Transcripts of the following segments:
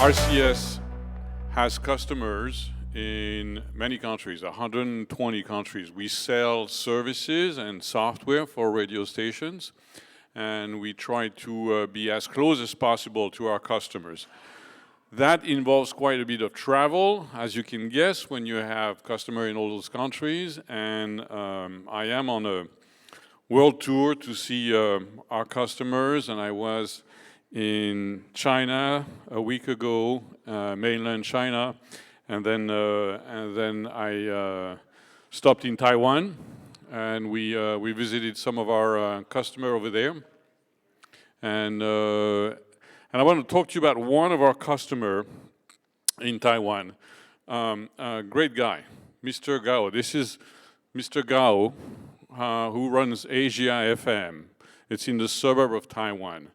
RCS has customers in many countries, 120 countries. We sell services and software for radio stations, and we try to be as close as possible to our customers. That involves quite a bit of travel, as you can guess, when you have customers in all those countries. And I am on a world tour to see our customers, and I was in China a week ago, mainland China, and then I stopped in Taiwan, and we visited some of our customers over there, and I want to talk to you about one of our customers in Taiwan. A great guy, Mr. Gao. This is Mr. Gao, who runs Asia FM. It's in the suburb of Taiwan.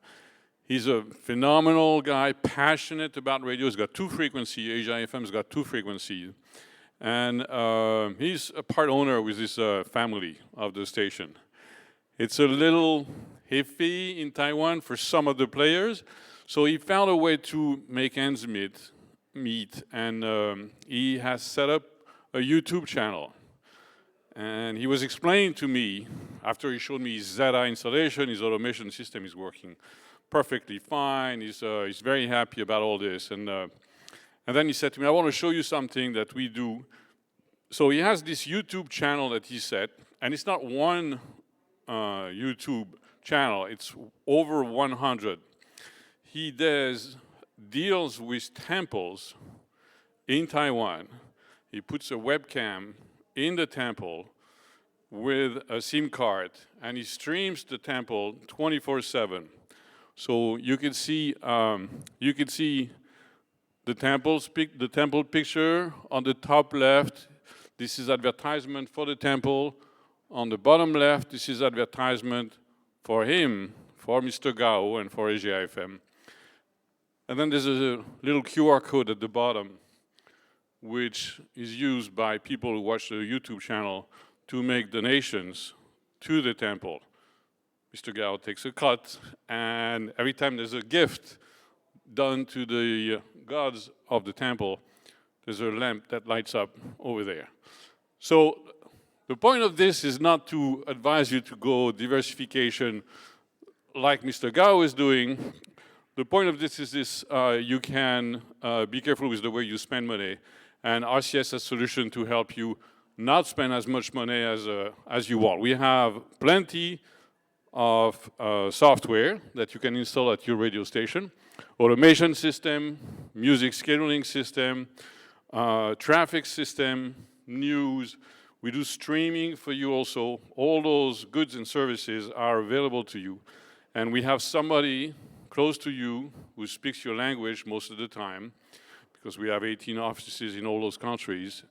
He's a phenomenal guy, passionate about radio. He's got two frequencies. Asia FM's got two frequencies. And he's a part owner with his family of the station. It's a little iffy in Taiwan for some of the players. So he found a way to make ends meet. And he has set up a YouTube channel. And he was explaining to me, after he showed me his Zeta installation, his automation system is working perfectly fine. He's very happy about all this. And then he said to me, I want to show you something that we do. So he has this YouTube channel that he set, and it's not one YouTube channel. It's over 100. He deals with temples in Taiwan. He puts a webcam in the temple with a SIM card, and he streams the temple 24/7. So you can see the temple picture on the top left. This is advertisement for the temple. On the bottom left, this is advertisement for him, for Mr. Gao and for Asia FM. And then there's a little QR code at the bottom, which is used by people who watch the YouTube channel to make donations to the temple. Mr. Gao takes a cut, and every time there's a gift done to the gods of the temple, there's a lamp that lights up over there. So the point of this is not to advise you to go diversification like Mr. Gao is doing. The point of this is this: you can be careful with the way you spend money, and RCS has a solution to help you not spend as much money as you want. We have plenty of software that you can install at your radio station, automation system, music scheduling system, traffic system, news. We do streaming for you also. All those goods and services are available to you. And we have somebody close to you who speaks your language most of the time, because we have 18 offices in all those countries.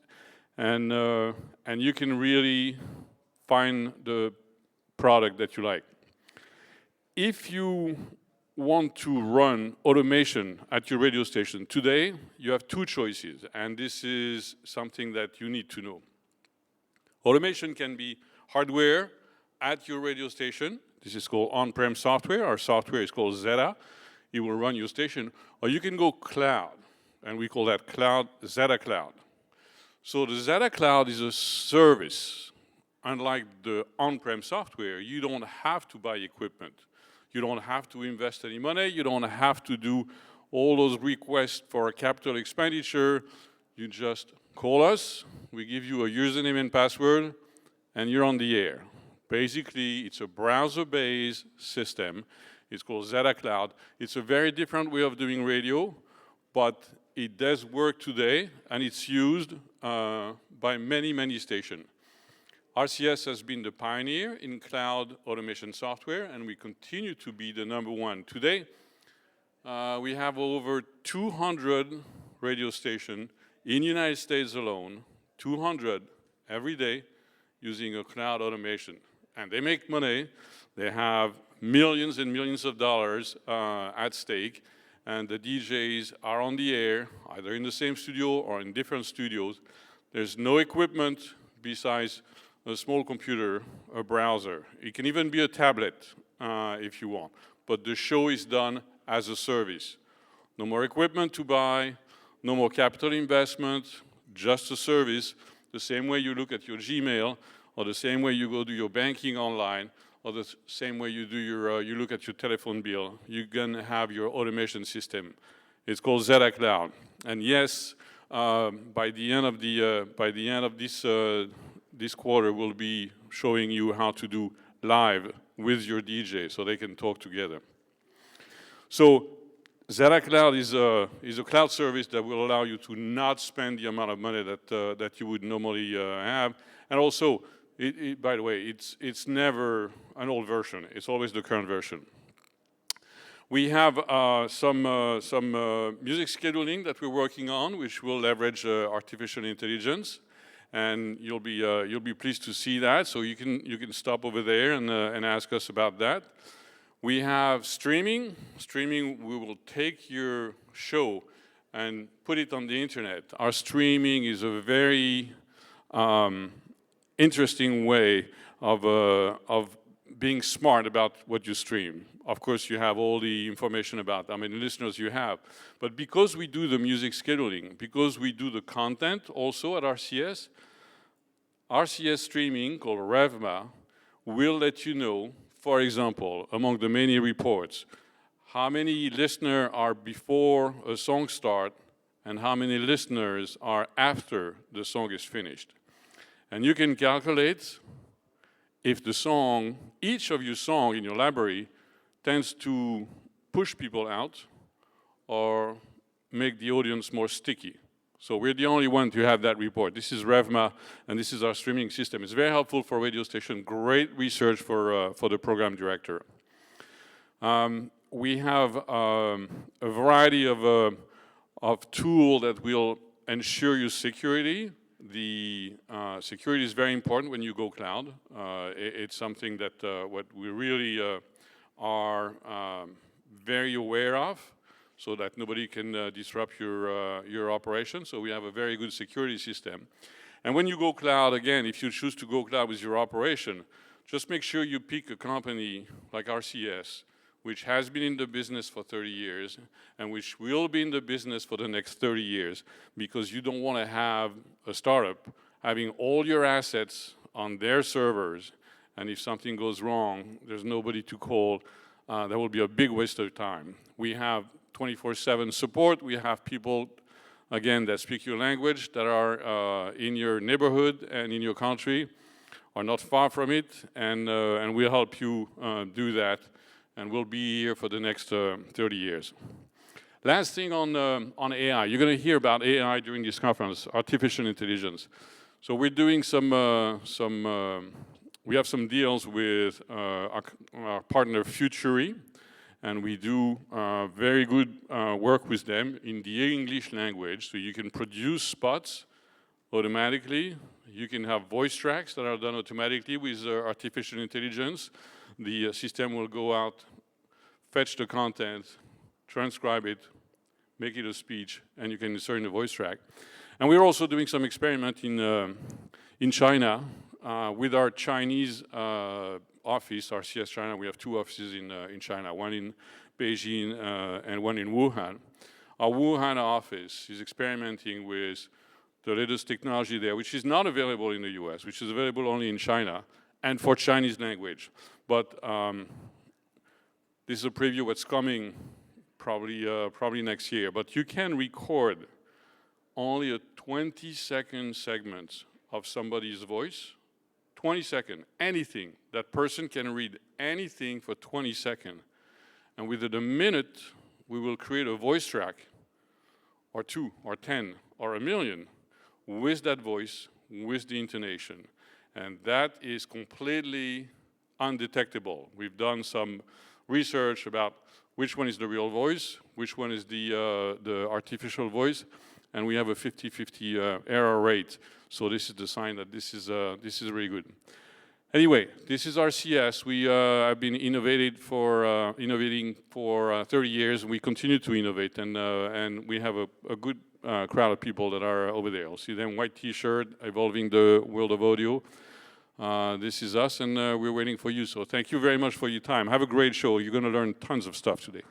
And you can really find the product that you like. If you want to run automation at your radio station today, you have two choices, and this is something that you need to know. Automation can be hardware at your radio station. This is called on-prem software. Our software is called Zeta. It will run your station. Or you can go cloud, and we call that cloud Zeta Cloud. So the Zeta Cloud is a service. Unlike the on-prem software, you don't have to buy equipment. You don't have to invest any money. You don't have to do all those requests for a capital expenditure. You just call us. We give you a username and password, and you're on the air. Basically, it's a browser-based system. It's called Zeta Cloud. It's a very different way of doing radio, but it does work today, and it's used by many, many stations. RCS has been the pioneer in cloud automation software, and we continue to be the #1. Today, we have over 200 radio stations in the United States alone, 200 every day, using a cloud automation. And they make money. They have millions and millions of dollars at stake, and the DJs are on the air, either in the same studio or in different studios. There's no equipment besides a small computer, a browser. It can even be a tablet if you want. But the show is done as a service. No more equipment to buy, no more capital investment, just a service, the same way you look at your Gmail, or the same way you go do your banking online, or the same way you do you look at your telephone bill. You're gonna have your automation system. It's called Zeta Cloud. And yes, by the end of this quarter, we'll be showing you how to do live with your DJ, so they can talk together. So Zeta Cloud is a cloud service that will allow you to not spend the amount of money that you would normally have. And also, by the way, it's never an old version. It's always the current version. We have some music scheduling that we're working on, which will leverage artificial intelligence, and you'll be pleased to see that. So you can stop over there and ask us about that. We have streaming. Streaming, we will take your show and put it on the internet. Our streaming is a very interesting way of being smart about what you stream. Of course, you have all the information about how many listeners you have. But because we do the music scheduling, because we do the content also at RCS, RCS streaming, called REVMA, will let you know, for example, among the many reports, how many listeners are before a song start and how many listeners are after the song is finished. And you can calculate if the song, each of your songs in your library tends to push people out or make the audience more sticky. So we're the only one to have that report. This is REVMA, and this is our streaming system. It's very helpful for radio station, great research for the program director. We have a variety of tools that will ensure your security. The security is very important when you go cloud. It's something that what we really are very aware of, so that nobody can disrupt your operation. So we have a very good security system. And when you go cloud, again, if you choose to go cloud with your operation, just make sure you pick a company like RCS, which has been in the business for 30 years and which will be in the business for the next 30 years, because you don't want to have a startup having all your assets on their servers, and if something goes wrong, there's nobody to call. That will be a big waste of time. We have 24/7 support. We have people, again, that speak your language, that are in your neighborhood and in your country, or not far from it, and we'll help you do that. And we'll be here for the next 30 years. Last thing on AI. You're going to hear about AI during this conference, artificial intelligence. So we're doing we have some deals with our partner Futury, and we do very good work with them in the English language. So you can produce spots automatically. You can have voice tracks that are done automatically with artificial intelligence. The system will go out, fetch the content, transcribe it, make it a speech, and you can insert in a voice track. And we're also doing some experiment in China with our Chinese office, RCS China. We have two offices in China, one in Beijing and one in Wuhan. Our Wuhan office is experimenting with the latest technology there, which is not available in the US, which is available only in China and for Chinese language. But this is a preview of what's coming probably next year. But you can record only a 20-second segment of somebody's voice. 20 seconds, anything. That person can read anything for 20 seconds. And within a minute, we will create a voice track, or 2, or 10, or 1,000,000, with that voice, with the intonation. And that is completely undetectable. We've done some research about which one is the real voice, which one is the artificial voice, and we have a 50-50 error rate. So this is the sign that this is really good. Anyway, this is RCS. We have been innovating for 30 years. We continue to innovate, and we have a good crowd of people that are over there. You'll see them, white T-shirt, evolving the world of audio. This is us, and we're waiting for you. So thank you very much for your time. Have a great show. You're going to learn tons of stuff today.